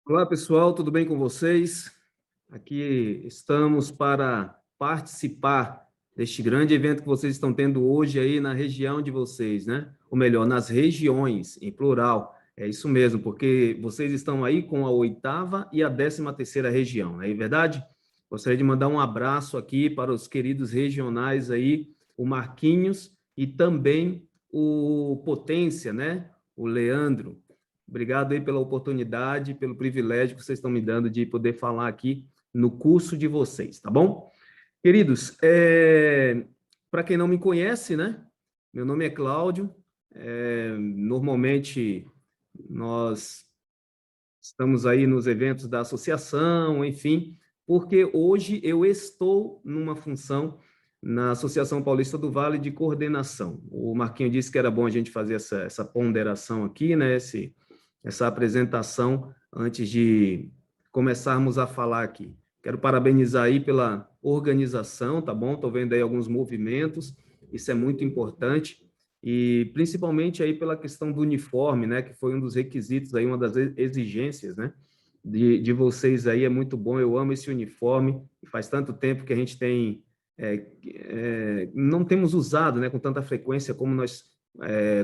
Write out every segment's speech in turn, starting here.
Olá, pessoal, tudo bem com vocês? Aqui estamos para participar deste grande evento que vocês estão tendo hoje aí na região de vocês, né? Ou melhor, nas regiões, em plural. É isso mesmo, porque vocês estão aí com a 8ª e a 13ª região, não é verdade? Gostaria de mandar um abraço aqui para os queridos regionais aí, o Marquinhos e também o Potência, né? O Leandro. Obrigado aí pela oportunidade, pelo privilégio que vocês estão me dando de poder falar aqui no curso de vocês, tá bom? Queridos, para quem não me conhece, né? Meu nome é Cláudio. Normalmente nós estamos aí nos eventos da associação, enfim, porque hoje eu estou numa função na Associação Paulista do Vale de coordenação. O Marquinho disse que era bom a gente fazer essa ponderação aqui, né? Essa apresentação antes de começarmos a falar aqui. Quero parabenizar aí pela organização, tá bom? Estou vendo aí alguns movimentos, isso é muito importante, e principalmente aí pela questão do uniforme, né? Que foi um dos requisitos aí, uma das exigências, né? De vocês aí, é muito bom, eu amo esse uniforme, faz tanto tempo que a gente tem, não temos usado, né, com tanta frequência como nós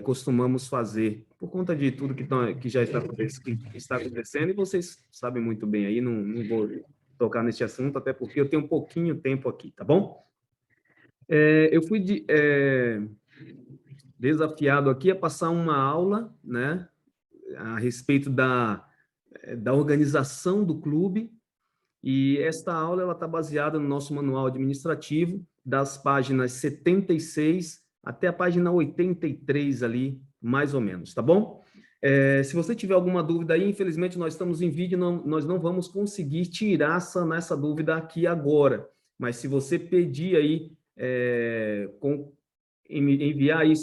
costumamos fazer, por conta de tudo que já está acontecendo, e vocês sabem muito bem aí, não vou tocar nesse assunto, até porque eu tenho um pouquinho tempo aqui, tá bom? Eu fui desafiado aqui a passar uma aula, né, a respeito da organização do clube, e esta aula ela está baseada no nosso manual administrativo, das páginas 76 até a página 83 ali, mais ou menos, tá bom? Se você tiver alguma dúvida aí, infelizmente nós estamos em vídeo, nós não vamos conseguir tirar essa dúvida aqui agora, mas se você pedir aí, enviar aí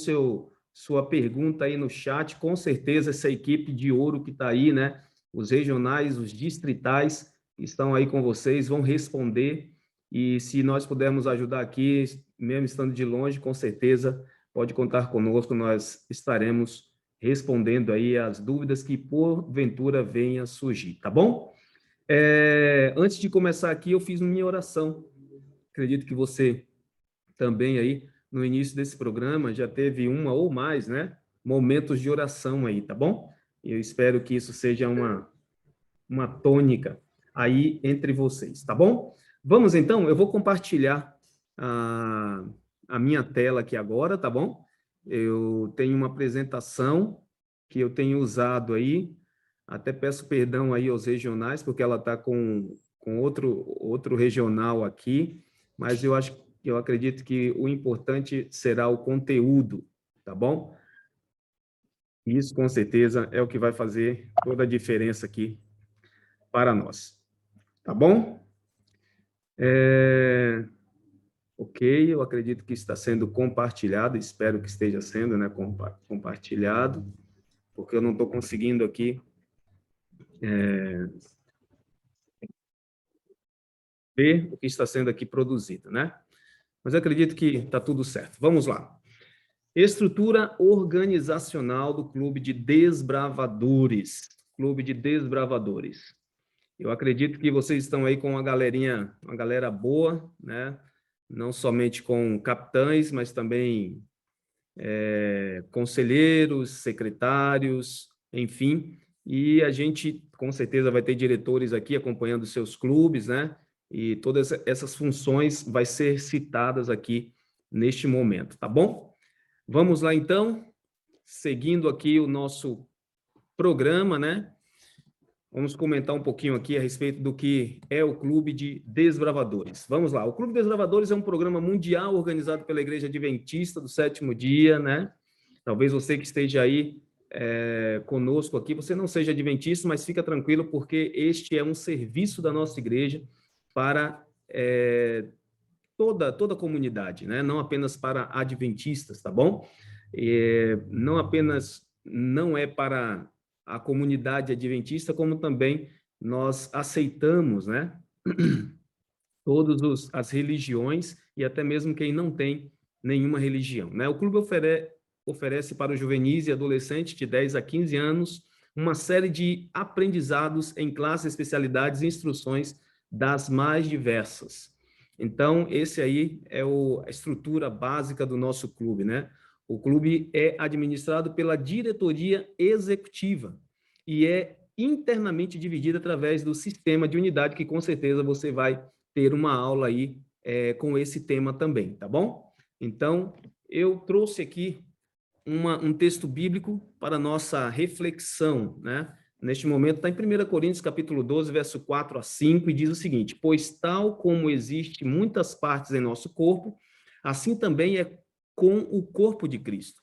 sua pergunta aí no chat, com certeza essa equipe de ouro que está aí, né? Os regionais, os distritais, estão aí com vocês, vão responder, e se nós pudermos ajudar aqui, mesmo estando de longe, com certeza pode contar conosco, nós estaremos respondendo aí as dúvidas que porventura venha surgir, tá bom? Antes de começar aqui, eu fiz minha oração, acredito que você também aí, no início desse programa, já teve uma ou mais, né, momentos de oração aí, tá bom? Eu espero que isso seja uma tônica aí entre vocês, tá bom? Vamos então, eu vou compartilhar a, a minha tela aqui agora, tá bom? Eu tenho uma apresentação que eu tenho usado aí, até peço perdão aí aos regionais, porque ela está com outro regional aqui, mas eu acredito que o importante será o conteúdo, tá bom? Isso, com certeza, é o que vai fazer toda a diferença aqui para nós. Tá bom? Ok, eu acredito que está sendo compartilhado, espero que esteja sendo, né, compartilhado, porque eu não estou conseguindo aqui ver o que está sendo aqui produzido, né? Mas eu acredito que está tudo certo. Vamos lá. Estrutura organizacional do Clube de Desbravadores. Clube de Desbravadores. Eu acredito que vocês estão aí com uma galera boa, né? Não somente com capitães, mas também conselheiros, secretários, enfim. E a gente, com certeza, vai ter diretores aqui acompanhando seus clubes, né? E todas essas funções vai ser citadas aqui neste momento, tá bom? Vamos lá, então, seguindo aqui o nosso programa, né? Vamos comentar um pouquinho aqui a respeito do que é o Clube de Desbravadores. Vamos lá. O Clube de Desbravadores é um programa mundial organizado pela Igreja Adventista do Sétimo Dia, né? Talvez você que esteja aí conosco aqui, você não seja adventista, mas fica tranquilo, porque este é um serviço da nossa igreja para toda a comunidade, né? Não apenas para adventistas, tá bom? Não é para a comunidade adventista, como também nós aceitamos, né? Todas as religiões, e até mesmo quem não tem nenhuma religião, né? O clube oferece para os juvenis e adolescentes de 10 a 15 anos uma série de aprendizados em classes, especialidades e instruções das mais diversas. Então, esse aí é a estrutura básica do nosso clube, né? O clube é administrado pela diretoria executiva e é internamente dividido através do sistema de unidade, que com certeza você vai ter uma aula aí com esse tema também, tá bom? Então, eu trouxe aqui um texto bíblico para nossa reflexão, né? Neste momento está em 1 Coríntios, capítulo 12, verso 4 a 5, e diz o seguinte: pois tal como existe muitas partes em nosso corpo, assim também é com o corpo de Cristo.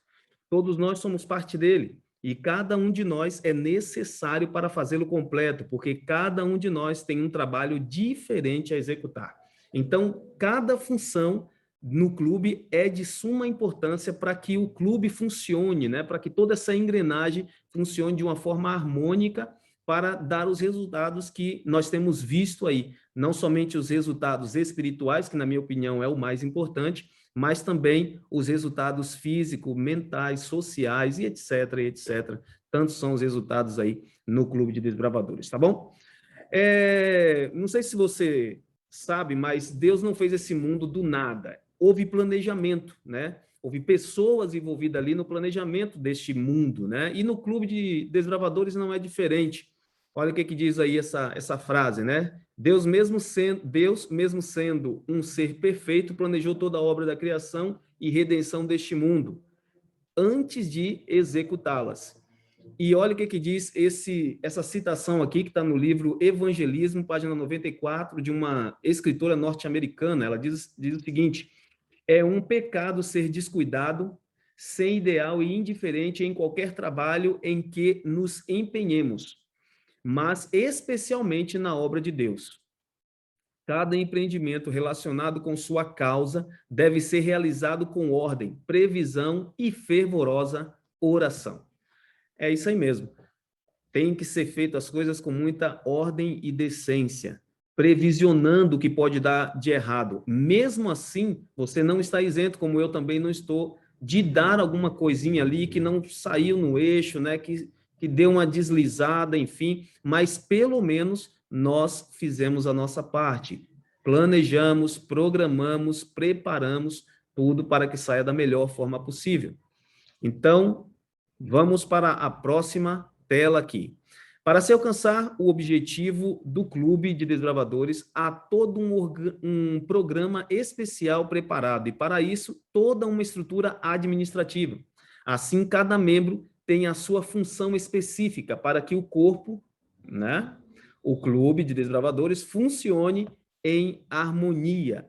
Todos nós somos parte dele, e cada um de nós é necessário para fazê-lo completo, porque cada um de nós tem um trabalho diferente a executar. Então, cada função no clube é de suma importância para que o clube funcione, né? Para que toda essa engrenagem funcione de uma forma harmônica para dar os resultados que nós temos visto aí. Não somente os resultados espirituais, que na minha opinião é o mais importante, mas também os resultados físicos, mentais, sociais e etc, etc. Tantos são os resultados aí no Clube de Desbravadores, tá bom? Não sei se você sabe, mas Deus não fez esse mundo do nada. Houve planejamento, né? Houve pessoas envolvidas ali no planejamento deste mundo, né? E no Clube de Desbravadores não é diferente. Olha o que diz aí essa frase, né? Deus mesmo sendo um ser perfeito, planejou toda a obra da criação e redenção deste mundo, antes de executá-las. E olha o que diz essa citação aqui, que está no livro Evangelismo, página 94, de uma escritora norte-americana. Ela diz o seguinte: é um pecado ser descuidado, sem ideal e indiferente em qualquer trabalho em que nos empenhemos, mas especialmente na obra de Deus. Cada empreendimento relacionado com sua causa deve ser realizado com ordem, previsão e fervorosa oração. É isso aí mesmo. Tem que ser feito as coisas com muita ordem e decência, previsionando o que pode dar de errado. Mesmo assim, você não está isento, como eu também não estou, de dar alguma coisinha ali que não saiu no eixo, né? Que deu uma deslizada, enfim, mas pelo menos nós fizemos a nossa parte. Planejamos, programamos, preparamos tudo para que saia da melhor forma possível. Então, vamos para a próxima tela aqui. Para se alcançar o objetivo do Clube de Desbravadores, há todo um programa especial preparado, e para isso, toda uma estrutura administrativa. Assim, cada membro tem a sua função específica para que o corpo, né, o Clube de Desbravadores, funcione em harmonia.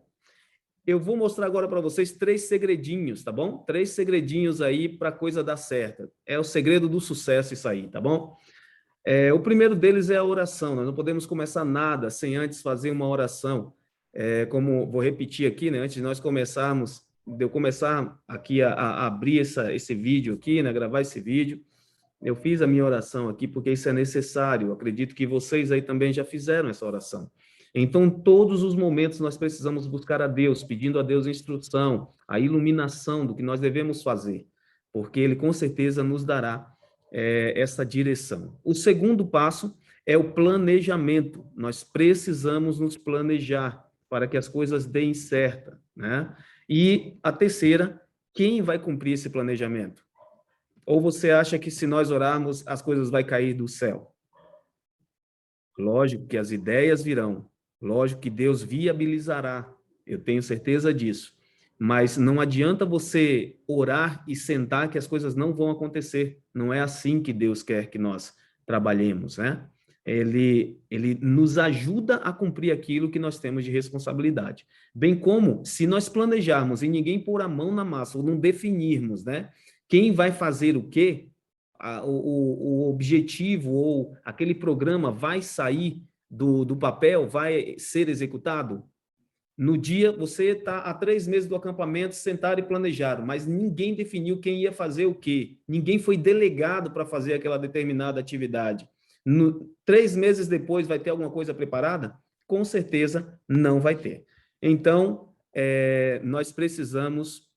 Eu vou mostrar agora para vocês 3 segredinhos, tá bom? 3 segredinhos aí para a coisa dar certo. É o segredo do sucesso isso aí, tá bom? O primeiro deles é a oração. Nós não podemos começar nada sem antes fazer uma oração. Como vou repetir aqui, né? Antes de nós começarmos, de eu começar aqui a abrir esse vídeo aqui, né? Gravar esse vídeo, eu fiz a minha oração aqui porque isso é necessário. Eu acredito que vocês aí também já fizeram essa oração. Então, todos os momentos nós precisamos buscar a Deus, pedindo a Deus a instrução, a iluminação do que nós devemos fazer, porque Ele com certeza nos dará essa direção. O segundo passo é o planejamento. Nós precisamos nos planejar para que as coisas deem certo, né? E a terceira, quem vai cumprir esse planejamento? Ou você acha que se nós orarmos, as coisas vão cair do céu? Lógico que as ideias virão, lógico que Deus viabilizará, eu tenho certeza disso. Mas não adianta você orar e sentar que as coisas não vão acontecer. Não é assim que Deus quer que nós trabalhemos, né? Ele nos ajuda a cumprir aquilo que nós temos de responsabilidade. Bem como, se nós planejarmos e ninguém pôr a mão na massa, ou não definirmos, né? Quem vai fazer o quê? O objetivo ou aquele programa vai sair do papel, vai ser executado? No dia, você está há 3 meses do acampamento, sentaram e planejaram, mas ninguém definiu quem ia fazer o quê. Ninguém foi delegado para fazer aquela determinada atividade. 3 meses depois, vai ter alguma coisa preparada? Com certeza não vai ter. Então, nós precisamos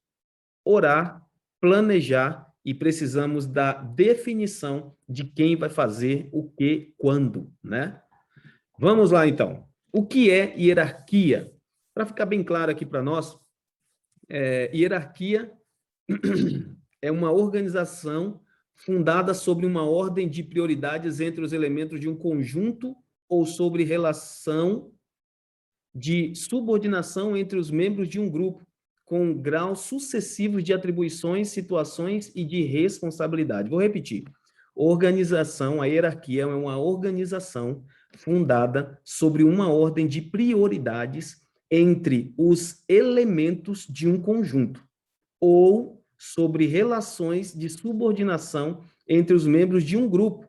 orar, planejar e precisamos da definição de quem vai fazer o que, quando, né? Vamos lá, então. O que é hierarquia? Para ficar bem claro aqui para nós, hierarquia é uma organização fundada sobre uma ordem de prioridades entre os elementos de um conjunto ou sobre relação de subordinação entre os membros de um grupo, com graus sucessivos de atribuições, situações e de responsabilidade. Vou repetir. Organização, a hierarquia é uma organização fundada sobre uma ordem de prioridades entre os elementos de um conjunto, ou sobre relações de subordinação entre os membros de um grupo,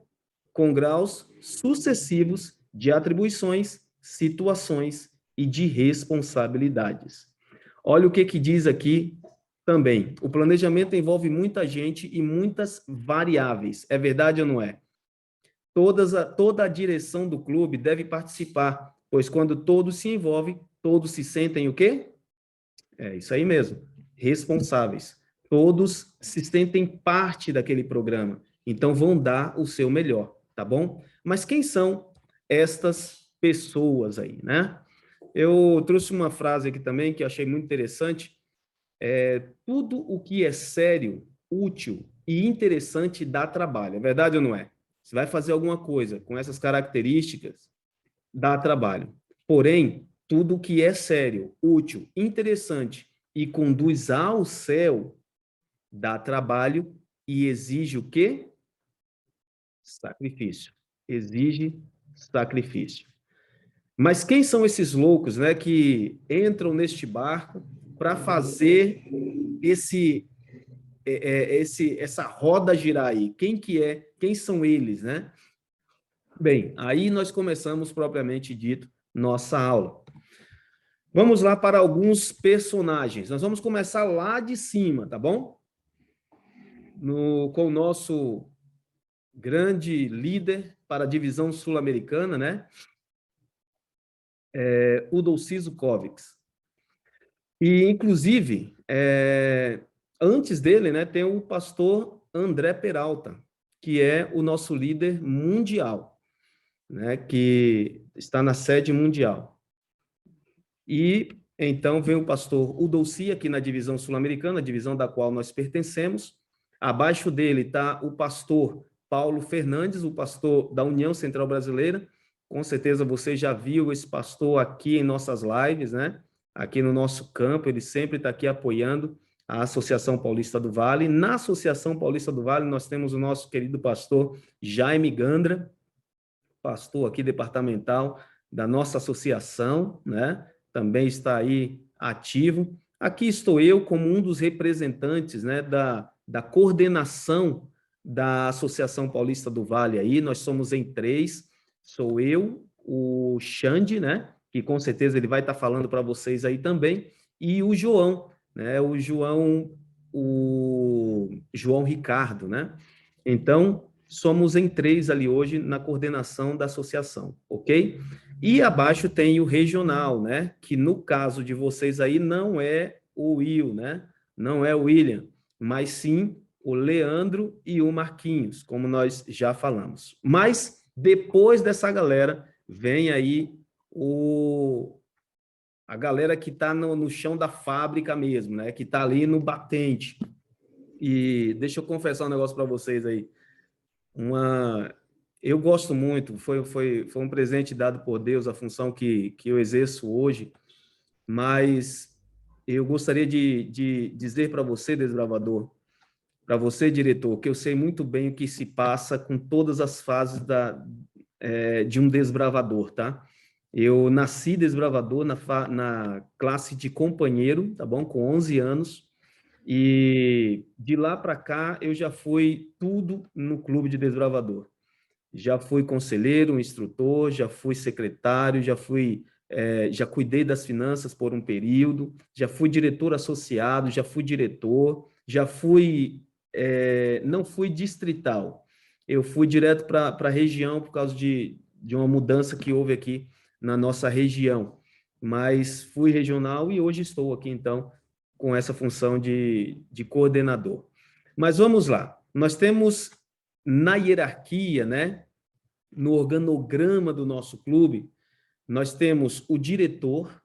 com graus sucessivos de atribuições, situações e de responsabilidades. Olha o que diz aqui também. O planejamento envolve muita gente e muitas variáveis. É verdade ou não é? Toda a direção do clube deve participar, pois quando todos se envolvem, todos se sentem o quê? É isso aí mesmo, responsáveis. Todos se sentem parte daquele programa, então vão dar o seu melhor, tá bom? Mas quem são estas pessoas aí, né? Eu trouxe uma frase aqui também que eu achei muito interessante. Tudo o que é sério, útil e interessante dá trabalho. É verdade ou não é? Você vai fazer alguma coisa com essas características, dá trabalho. Porém, tudo o que é sério, útil, interessante e conduz ao céu, dá trabalho e exige o quê? Sacrifício. Exige sacrifício. Mas quem são esses loucos, né, que entram neste barco para fazer essa roda girar aí? Quem que é? Quem são eles, né? Bem, aí nós começamos propriamente dito nossa aula. Vamos lá para alguns personagens. Nós vamos começar lá de cima, tá bom? Com o nosso grande líder para a divisão sul-americana, né? O Dolciso Kovics. E, inclusive, antes dele, né, tem o pastor André Peralta, que é o nosso líder mundial, né, que está na sede mundial. E então vem o pastor Udolci aqui na divisão sul-americana, divisão da qual nós pertencemos. Abaixo dele está o pastor Paulo Fernandes, o pastor da União Central Brasileira. Com certeza você já viu esse pastor aqui em nossas lives, né? Aqui no nosso campo, ele sempre está aqui apoiando a Associação Paulista do Vale. Na Associação Paulista do Vale, nós temos o nosso querido pastor Jaime Gandra, pastor aqui departamental da nossa associação, né? Também está aí ativo. Aqui estou eu como um dos representantes, né, da coordenação da Associação Paulista do Vale aí. Nós somos em 3, sou eu, o Xande, né, que com certeza ele vai estar falando para vocês aí também, e o João, né, o João Ricardo, né? Então, somos em 3 ali hoje na coordenação da associação, ok? E abaixo tem o regional, né? Que no caso de vocês aí não é o Will, né? Não é o William, mas sim o Leandro e o Marquinhos, como nós já falamos. Mas depois dessa galera, vem aí a galera que está no chão da fábrica mesmo, né? Que está ali no batente. E deixa eu confessar um negócio para vocês aí. Eu gosto muito, foi um presente dado por Deus, a função que eu exerço hoje, mas eu gostaria de dizer para você, desbravador, para você, diretor, que eu sei muito bem o que se passa com todas as fases de um desbravador, tá? Eu nasci desbravador na classe de companheiro, tá bom? Com 11 anos, e de lá para cá eu já fui tudo no clube de desbravador. Já fui conselheiro, instrutor, já fui secretário, já cuidei das finanças por um período, já fui diretor associado, já fui diretor, não fui distrital. Eu fui direto para a região por causa de uma mudança que houve aqui na nossa região. Mas fui regional e hoje estou aqui, então, com essa função de coordenador. Mas vamos lá. Nós temos na hierarquia, né, no organograma do nosso clube, nós temos o diretor,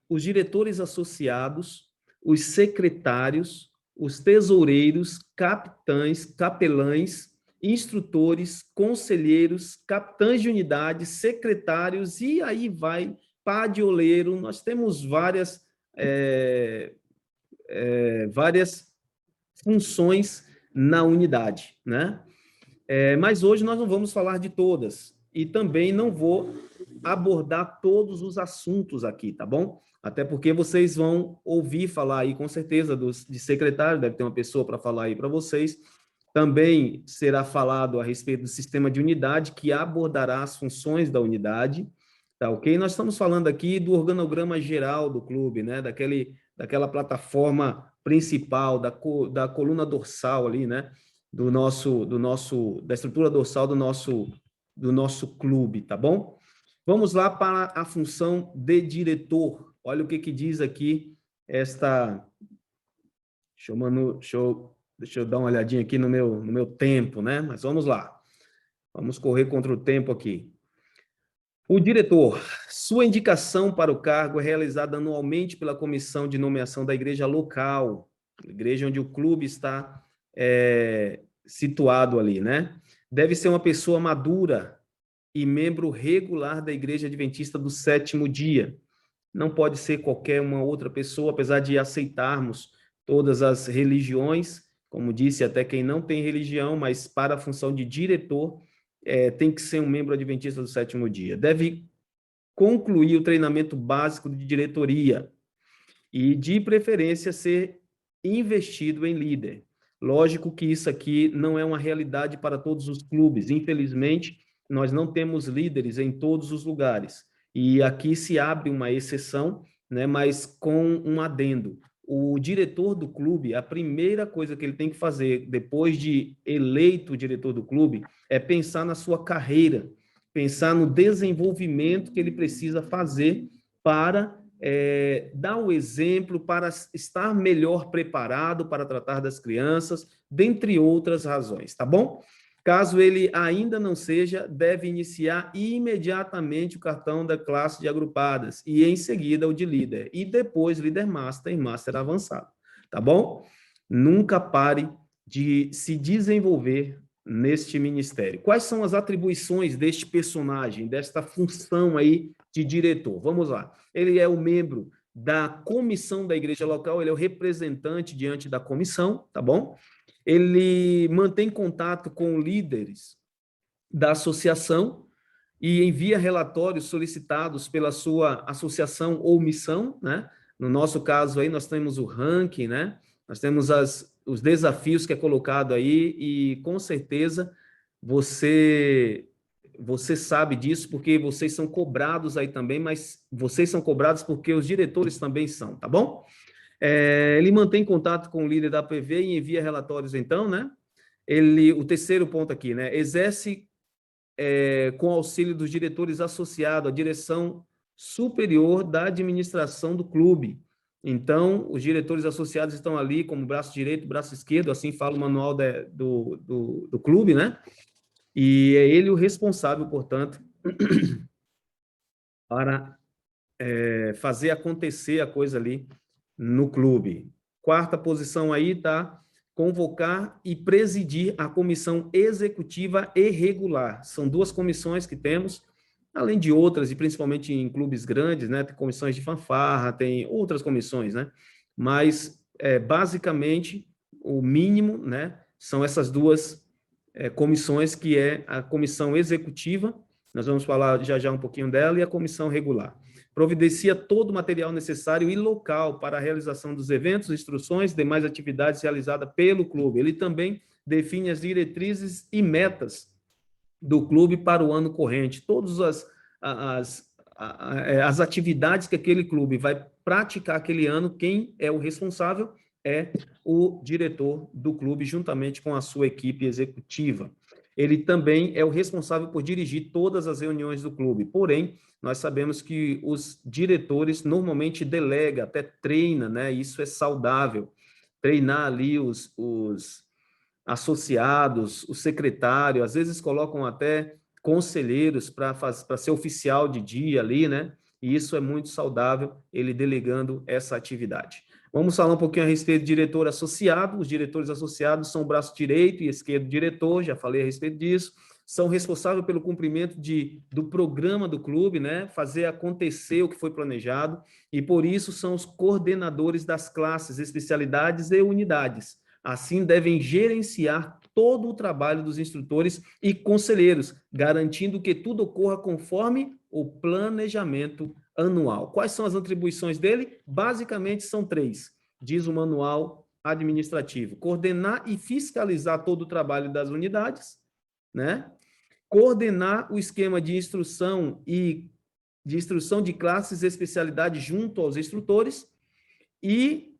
os diretores associados, os secretários, os tesoureiros, capitães, capelães, instrutores, conselheiros, capitães de unidade, secretários, e aí vai padioleiro. Nós temos várias funções na unidade, né? Mas hoje nós não vamos falar de todas e também não vou abordar todos os assuntos aqui, tá bom? Até porque vocês vão ouvir falar aí com certeza de secretário, deve ter uma pessoa para falar aí para vocês. Também será falado a respeito do sistema de unidade, que abordará as funções da unidade, tá ok? Nós estamos falando aqui do organograma geral do clube, né? Daquela plataforma principal, da coluna dorsal ali, né? Da estrutura dorsal do nosso clube, tá bom? Vamos lá para a função de diretor. Olha o que diz aqui esta... Deixa eu dar uma olhadinha aqui no meu tempo, né? Mas vamos lá. Vamos correr contra o tempo aqui. O diretor, sua indicação para o cargo é realizada anualmente pela comissão de nomeação da igreja local, igreja onde o clube está situado ali, né? Deve ser uma pessoa madura e membro regular da Igreja Adventista do Sétimo Dia. Não pode ser qualquer uma outra pessoa, apesar de aceitarmos todas as religiões, como disse, até quem não tem religião, mas para a função de diretor, tem que ser um membro adventista do Sétimo Dia. Deve concluir o treinamento básico de diretoria e, de preferência, ser investido em líder. Lógico que isso aqui não é uma realidade para todos os clubes. Infelizmente, nós não temos líderes em todos os lugares. E aqui se abre uma exceção, né, mas com um adendo. O diretor do clube, a primeira coisa que ele tem que fazer, depois de eleito diretor do clube, é pensar na sua carreira, pensar no desenvolvimento que ele precisa fazer para dar o exemplo, para estar melhor preparado para tratar das crianças, dentre outras razões, tá bom? Caso ele ainda não seja, deve iniciar imediatamente o cartão da classe de agrupadas e, em seguida, o de líder. E depois, líder master e master avançado. Tá bom? Nunca pare de se desenvolver neste ministério. Quais são as atribuições deste personagem, desta função aí de diretor? Vamos lá. Ele é o membro da comissão da igreja local, ele é o representante diante da comissão, tá bom? Ele mantém contato com líderes da associação e envia relatórios solicitados pela sua associação ou missão, né? No nosso caso aí, nós temos o ranking, né? Nós temos os desafios que é colocado aí e, com certeza, você sabe disso porque vocês são cobrados aí também, mas vocês são cobrados porque os diretores também são, tá bom? Ele mantém contato com o líder da PV e envia relatórios, então, né? O terceiro ponto aqui, né? Exerce com auxílio dos diretores associados à direção superior da administração do clube. Então, os diretores associados estão ali como braço direito, braço esquerdo, assim fala o manual do clube, né? E é ele o responsável, portanto, para fazer acontecer a coisa ali no clube. Quarta posição aí está convocar e presidir a comissão executiva e regular. São duas comissões que temos, além de outras, e principalmente em clubes grandes, né? Tem comissões de fanfarra, tem outras comissões, né? Mas, basicamente, o mínimo, né? São essas duas comissões, que é a comissão executiva, nós vamos falar já um pouquinho dela, e a comissão regular. Providencia todo o material necessário e local para a realização dos eventos, instruções e demais atividades realizadas pelo clube. Ele também define as diretrizes e metas do clube para o ano corrente, todas as atividades que aquele clube vai praticar aquele ano. Quem é o responsável é o diretor do clube, juntamente com a sua equipe executiva. Ele também é o responsável por dirigir todas as reuniões do clube. Porém, nós sabemos que os diretores normalmente delegam, até treina, né? Isso é saudável. Treinar ali os associados, o secretário, às vezes colocam até conselheiros para ser oficial de dia ali, né? E isso é muito saudável, ele delegando essa atividade. Vamos falar um pouquinho a respeito do diretor associado. Os diretores associados são o braço direito e esquerdo do diretor, já falei a respeito disso. São responsáveis pelo cumprimento do programa do clube, né? Fazer acontecer o que foi planejado, e por isso são os coordenadores das classes, especialidades e unidades. Assim, devem gerenciar todo o trabalho dos instrutores e conselheiros, garantindo que tudo ocorra conforme o planejamento anual. Quais são as atribuições dele? Basicamente são 3, diz o manual administrativo: coordenar e fiscalizar todo o trabalho das unidades, né? Coordenar o esquema de instrução de classes e especialidades junto aos instrutores e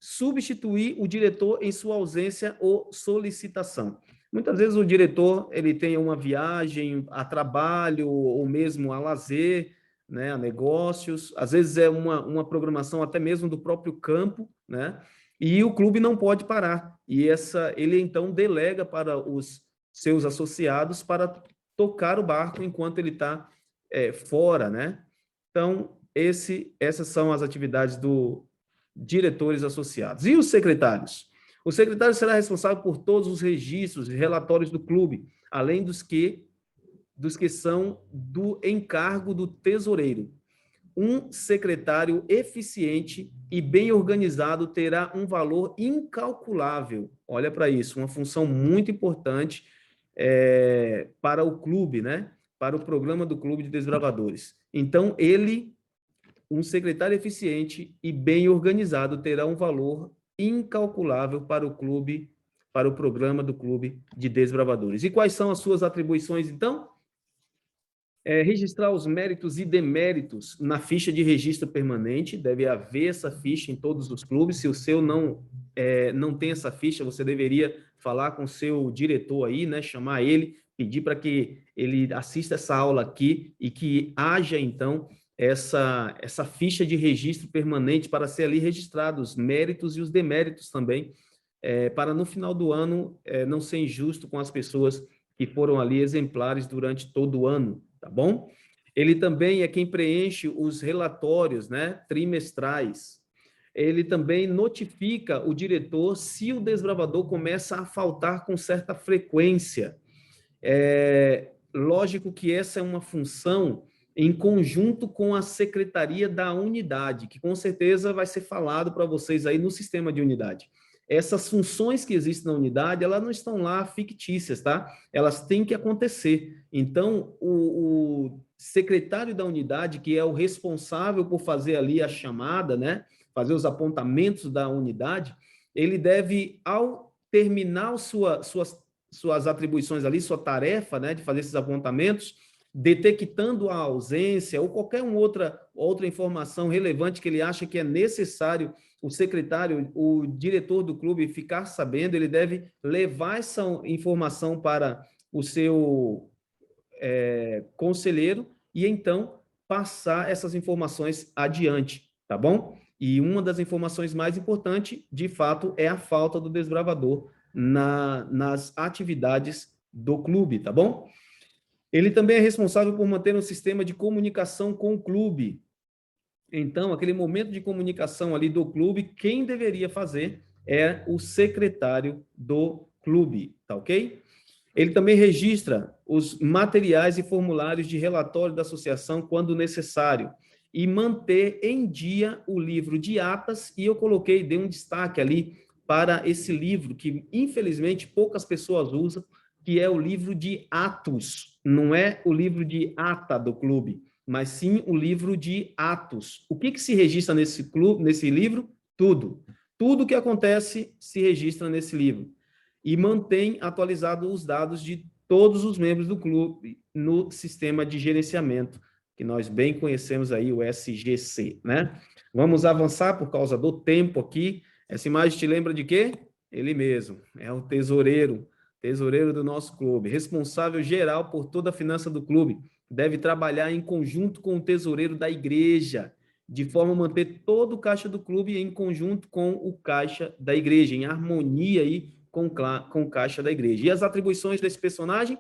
substituir o diretor em sua ausência ou solicitação. Muitas vezes o diretor ele tem uma viagem a trabalho ou mesmo a lazer, né, a negócios, às vezes é uma programação até mesmo do próprio campo, né, e o clube não pode parar. E ele então delega para os seus associados para tocar o barco enquanto ele está fora, né? Então, essas são as atividades do diretores associados. E os secretários? O secretário será responsável por todos os registros e relatórios do clube, além dos que são do encargo do tesoureiro. Um secretário eficiente e bem organizado terá um valor incalculável. Olha para isso, uma função muito importante para o clube, né? Para o programa do Clube de Desbravadores. Então, um secretário eficiente e bem organizado terá um valor incalculável para o clube, para o programa do Clube de Desbravadores. E quais são as suas atribuições, então? Registrar os méritos e deméritos na ficha de registro permanente. Deve haver essa ficha em todos os clubes. Se o seu não tem essa ficha, você deveria falar com o seu diretor aí, né? Chamar ele, pedir para que ele assista essa aula aqui e que haja, então, essa ficha de registro permanente para ser ali registrado os méritos e os deméritos também, para no final do ano não ser injusto com as pessoas que foram ali exemplares durante todo o ano, tá bom? Ele também é quem preenche os relatórios, né, trimestrais. Ele também notifica o diretor se o desbravador começa a faltar com certa frequência. Lógico que essa é uma função em conjunto com a secretaria da unidade, que com certeza vai ser falado para vocês aí no sistema de unidade. Essas funções que existem na unidade, elas não estão lá fictícias, tá? Elas têm que acontecer. Então, o secretário da unidade, que é o responsável por fazer ali a chamada, né? Fazer os apontamentos da unidade, ele deve, ao terminar suas atribuições ali, sua tarefa, né, de fazer esses apontamentos, detectando a ausência ou qualquer outra informação relevante que ele acha que é necessário o secretário, o diretor do clube ficar sabendo, ele deve levar essa informação para o seu conselheiro e então passar essas informações adiante, tá bom? E uma das informações mais importantes, de fato, é a falta do desbravador nas atividades do clube, tá bom? Ele também é responsável por manter um sistema de comunicação com o clube. Então, aquele momento de comunicação ali do clube, quem deveria fazer é o secretário do clube, tá ok? Ele também registra os materiais e formulários de relatório da associação quando necessário e manter em dia o livro de atas, e eu dei um destaque ali para esse livro que, infelizmente, poucas pessoas usam, que é o livro de atos, não é o livro de ata do clube, mas sim o livro de atos. O que se registra nesse livro? Tudo. Tudo que acontece se registra nesse livro. E mantém atualizados os dados de todos os membros do clube no sistema de gerenciamento, que nós bem conhecemos aí, o SGC, né? Vamos avançar por causa do tempo aqui. Essa imagem te lembra de quê? Ele mesmo, é o tesoureiro do nosso clube, responsável geral por toda a finança do clube, deve trabalhar em conjunto com o tesoureiro da igreja, de forma a manter todo o caixa do clube em conjunto com o caixa da igreja, em harmonia aí com caixa da igreja. E as atribuições desse personagem?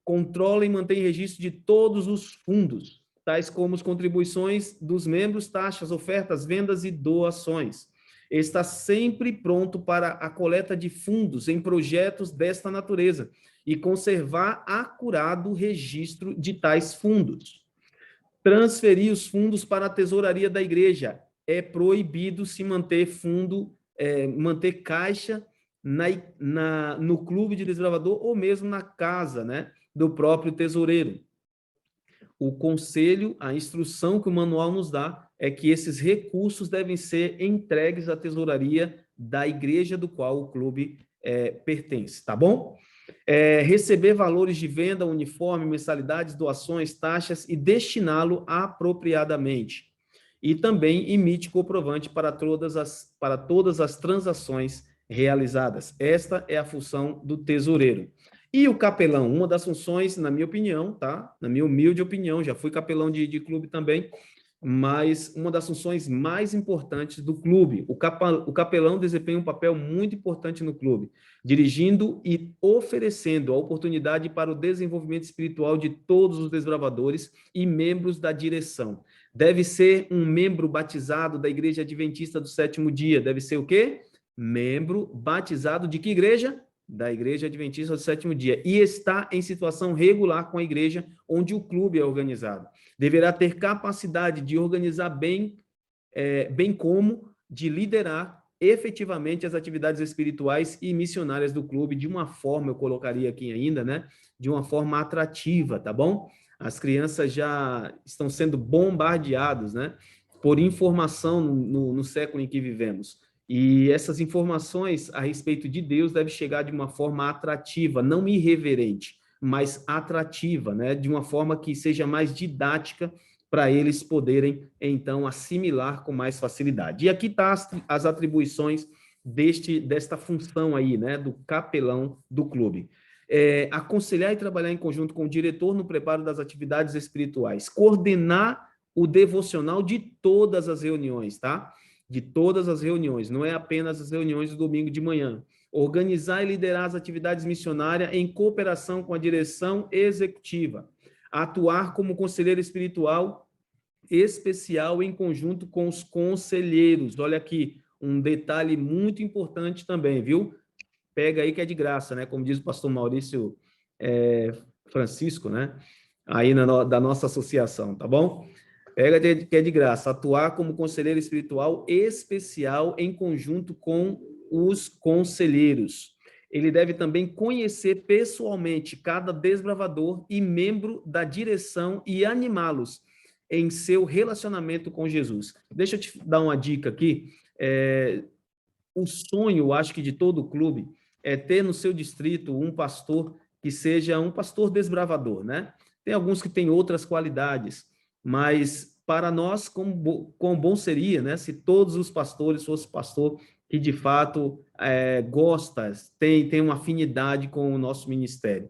Controla e mantém registro de todos os fundos, tais como as contribuições dos membros, taxas, ofertas, vendas e doações. Está sempre pronto para a coleta de fundos em projetos desta natureza e conservar acurado registro de tais fundos. Transferir os fundos para a tesouraria da igreja. É proibido se manter manter caixa no clube de desbravador ou mesmo na casa, né, do próprio tesoureiro. O conselho, a instrução que o manual nos dá é que esses recursos devem ser entregues à tesouraria da igreja do qual o clube pertence, tá bom? Receber valores de venda, uniforme, mensalidades, doações, taxas e destiná-lo apropriadamente. E também emite comprovante para todas as transações realizadas. Esta é a função do tesoureiro. E o capelão, uma das funções, na minha opinião, tá? Na minha humilde opinião, já fui capelão de clube também, mas uma das funções mais importantes do clube. O capelão desempenha um papel muito importante no clube, dirigindo e oferecendo a oportunidade para o desenvolvimento espiritual de todos os desbravadores e membros da direção. Deve ser um membro batizado da Igreja Adventista do Sétimo Dia. Deve ser o quê? Membro batizado de que igreja? Da Igreja Adventista do Sétimo Dia. E está em situação regular com a igreja onde o clube é organizado. Deverá ter capacidade de organizar bem como de liderar efetivamente as atividades espirituais e missionárias do clube de uma forma, eu colocaria aqui ainda, né? De uma forma atrativa, tá bom? As crianças já estão sendo bombardeadas, né? Por informação no século em que vivemos. E essas informações a respeito de Deus devem chegar de uma forma atrativa, não irreverente, mas atrativa, né? De uma forma que seja mais didática para eles poderem, então, assimilar com mais facilidade. E aqui está as atribuições desta função aí, né? Do capelão do clube. Aconselhar e trabalhar em conjunto com o diretor no preparo das atividades espirituais, coordenar o devocional de todas as reuniões, tá? De todas as reuniões, não é apenas as reuniões do domingo de manhã. Organizar e liderar as atividades missionárias em cooperação com a direção executiva. Atuar como conselheiro espiritual especial em conjunto com os conselheiros. Olha aqui, um detalhe muito importante também, viu? Pega aí que é de graça, né? Como diz o pastor Maurício Francisco, né? Aí da nossa associação, tá bom? Pega que é de graça. Atuar como conselheiro espiritual especial em conjunto com os conselheiros. Ele deve também conhecer pessoalmente cada desbravador e membro da direção e animá-los em seu relacionamento com Jesus. Deixa eu te dar uma dica aqui. O sonho, acho que de todo clube, é ter no seu distrito um pastor que seja um pastor desbravador, né? Tem alguns que têm outras qualidades, mas para nós, quão bom seria, né? Se todos os pastores fossem pastor que de fato gosta, tem uma afinidade com o nosso ministério.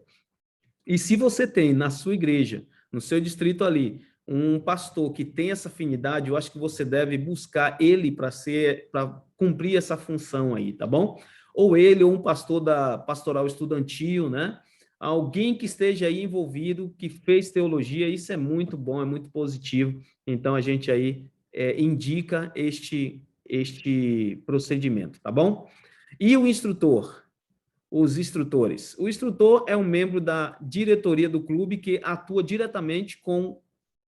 E se você tem na sua igreja, no seu distrito ali, um pastor que tem essa afinidade, eu acho que você deve buscar ele para cumprir essa função aí, tá bom? Ou ele, ou um pastor da pastoral estudantil, né? Alguém que esteja aí envolvido, que fez teologia, isso é muito bom, é muito positivo. Então, a gente aí indica este procedimento, tá bom? E o instrutor? Os instrutores. O instrutor é um membro da diretoria do clube que atua diretamente com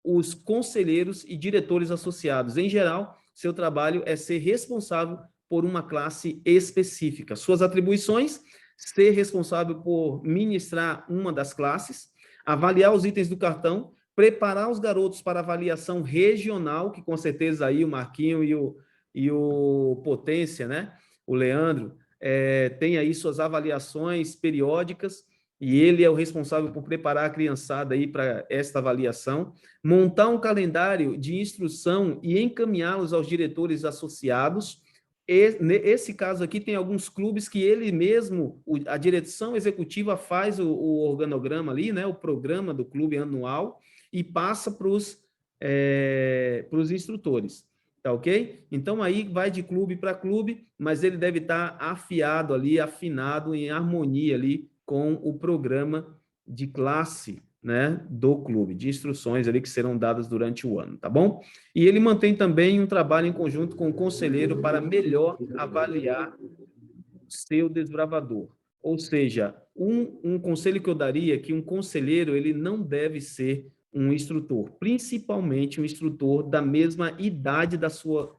os conselheiros e diretores associados. Em geral, seu trabalho é ser responsável por uma classe específica. Suas atribuições: ser responsável por ministrar uma das classes, avaliar os itens do cartão, preparar os garotos para avaliação regional, que com certeza aí o Marquinho e o Potência, né? O Leandro, tem aí suas avaliações periódicas, e ele é o responsável por preparar a criançada aí para esta avaliação, montar um calendário de instrução e encaminhá-los aos diretores associados. Esse caso aqui tem alguns clubes que ele mesmo, a direção executiva faz o organograma ali, né, o programa do clube anual, e passa para os instrutores. tá ok? Então, aí vai de clube para clube, mas ele deve estar afiado ali, afinado, em harmonia ali com o programa de classe, né, do clube, de instruções ali que serão dadas durante o ano, tá bom? E ele mantém também um trabalho em conjunto com o conselheiro para melhor avaliar seu desbravador. Ou seja, um conselho que eu daria é que um conselheiro ele não deve ser um instrutor, principalmente um instrutor da mesma idade da sua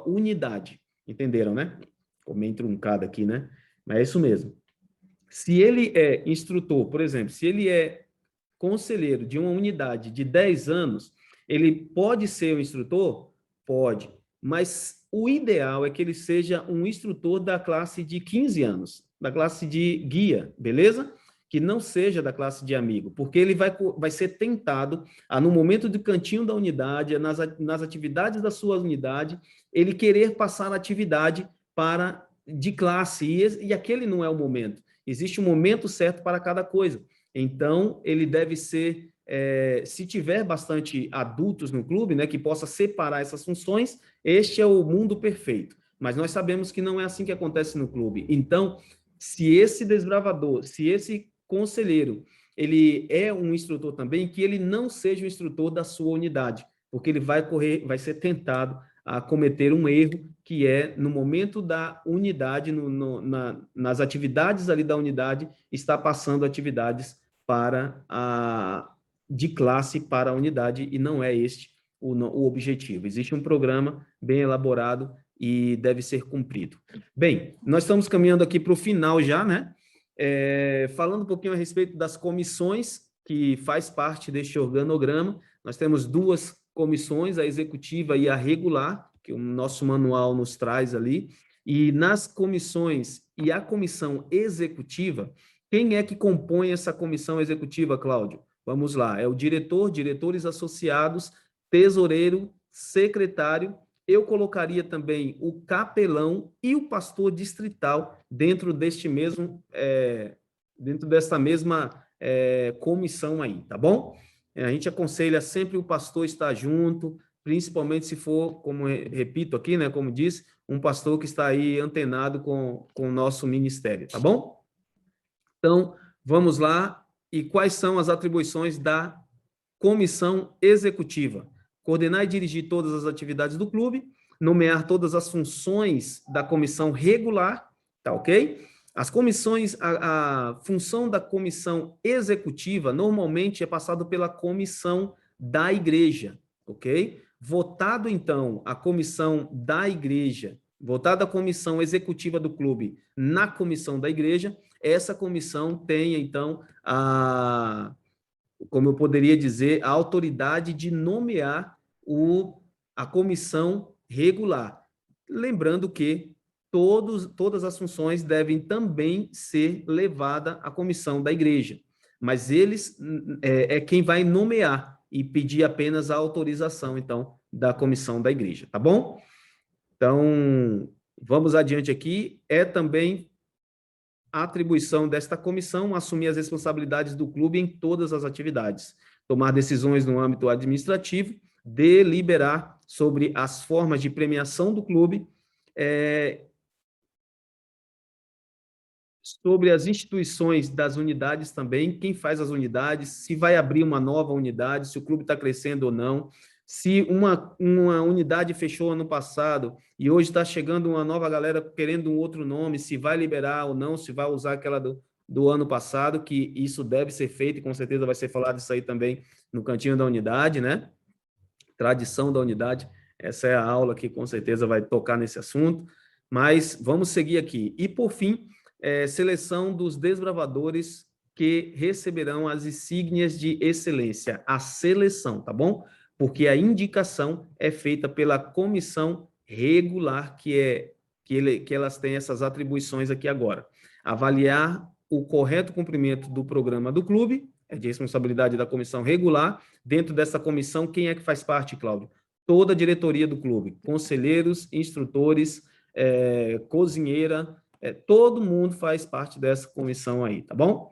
unidade. Entenderam, né? Ficou meio truncado aqui, né? Mas é isso mesmo. Se ele é instrutor, por exemplo, se ele é conselheiro de uma unidade de 10 anos, ele pode ser um instrutor? Pode, mas o ideal é que ele seja um instrutor da classe de 15 anos, da classe de guia, beleza? Que não seja da classe de amigo, porque ele vai ser tentado a, no momento do cantinho da unidade, nas atividades da sua unidade, ele querer passar a atividade para de classe, e aquele não é o momento. Existe um momento certo para cada coisa. Então, ele deve ser, se tiver bastante adultos no clube, né, que possa separar essas funções, este é o mundo perfeito. Mas nós sabemos que não é assim que acontece no clube. Então, se esse desbravador, se esse conselheiro, ele é um instrutor também, que ele não seja o instrutor da sua unidade, porque ele vai ser tentado a cometer um erro que é, no momento da unidade, nas atividades ali da unidade, está passando atividades de classe para a unidade, e não é este o objetivo. Existe um programa bem elaborado e deve ser cumprido. Bem, nós estamos caminhando aqui para o final já, né? Falando um pouquinho a respeito das comissões que faz parte deste organograma, nós temos duas comissões, a executiva e a regular, que o nosso manual nos traz ali, e nas comissões e a comissão executiva, quem é que compõe essa comissão executiva, Cláudio? Vamos lá, é o diretor, diretores associados, tesoureiro, secretário. Eu colocaria também o capelão e o pastor distrital dentro deste mesmo, dentro dessa mesma comissão aí, tá bom? A gente aconselha sempre o pastor estar junto, principalmente se for, como repito aqui, né, como disse, um pastor que está aí antenado com o nosso ministério, tá bom? Então, vamos lá. E quais são as atribuições da comissão executiva? Coordenar e dirigir todas as atividades do clube, nomear todas as funções da comissão regular, tá ok? As comissões, a função da comissão executiva normalmente é passado pela comissão da igreja, ok? Votado, então, a comissão da igreja, votada a comissão executiva do clube na comissão da igreja, essa comissão tem, então, como eu poderia dizer, a autoridade de nomear a comissão regular. Lembrando que todas as funções devem também ser levadas à comissão da igreja, mas eles é quem vai nomear e pedir apenas a autorização, então, da comissão da igreja, tá bom? Então, vamos adiante aqui. É também a atribuição desta comissão assumir as responsabilidades do clube em todas as atividades, tomar decisões no âmbito administrativo, deliberar sobre as formas de premiação do clube, sobre as instituições das unidades também, quem faz as unidades, se vai abrir uma nova unidade, se o clube está crescendo ou não, se uma unidade fechou ano passado e hoje está chegando uma nova galera querendo um outro nome, se vai liberar ou não, se vai usar aquela do ano passado, que isso deve ser feito e com certeza vai ser falado isso aí também no cantinho da unidade, né? Tradição da unidade, essa é a aula que com certeza vai tocar nesse assunto, mas vamos seguir aqui. E por fim, seleção dos desbravadores que receberão as insígnias de excelência, a seleção, tá bom? Porque a indicação é feita pela comissão regular, que elas têm essas atribuições aqui agora. Avaliar o correto cumprimento do programa do clube, é de responsabilidade da comissão regular. Dentro dessa comissão, quem é que faz parte, Cláudio? Toda a diretoria do clube, conselheiros, instrutores, cozinheira, todo mundo faz parte dessa comissão aí, tá bom?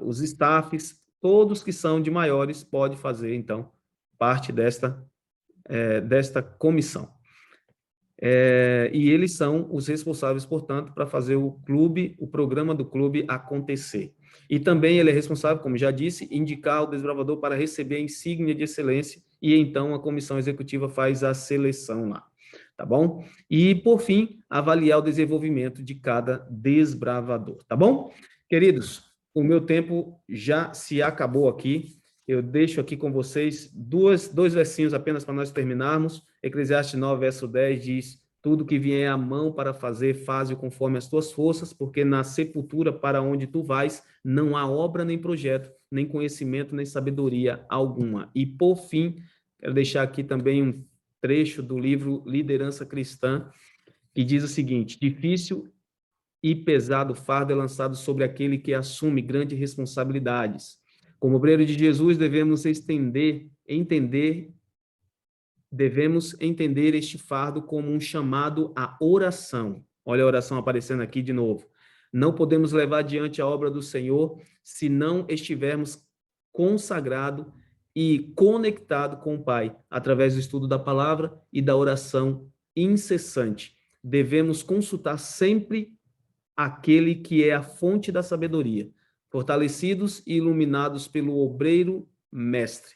Os staffs, todos que são de maiores, podem fazer, então, parte desta comissão. E eles são os responsáveis, portanto, para fazer o programa do clube acontecer. E também ele é responsável, como já disse, indicar o desbravador para receber a insígnia de excelência, e então a comissão executiva faz a seleção lá, tá bom? E, por fim, avaliar o desenvolvimento de cada desbravador, tá bom? Queridos, o meu tempo já se acabou aqui. Eu deixo aqui com vocês dois versinhos apenas para nós terminarmos. Eclesiastes 9, verso 10 diz: tudo que vier à mão para fazer, faze-o conforme as tuas forças, porque na sepultura para onde tu vais, não há obra nem projeto, nem conhecimento, nem sabedoria alguma. E, por fim, quero deixar aqui também um trecho do livro Liderança Cristã, que diz o seguinte: difícil e pesado fardo é lançado sobre aquele que assume grandes responsabilidades. Como obreiro de Jesus, devemos entender este fardo como um chamado à oração. Olha a oração aparecendo aqui de novo. Não podemos levar adiante a obra do Senhor se não estivermos consagrado e conectado com o Pai, através do estudo da palavra e da oração incessante. Devemos consultar sempre aquele que é a fonte da sabedoria, fortalecidos e iluminados pelo obreiro mestre.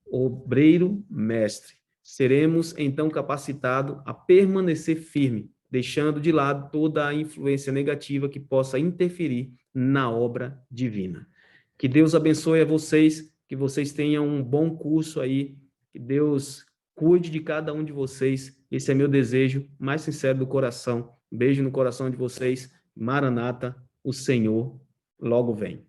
Obreiro mestre. Seremos, então, capacitados a permanecer firme, deixando de lado toda a influência negativa que possa interferir na obra divina. Que Deus abençoe a vocês, que vocês tenham um bom curso aí, que Deus cuide de cada um de vocês. Esse é meu desejo mais sincero do coração. Beijo no coração de vocês. Maranata, o Senhor logo vem.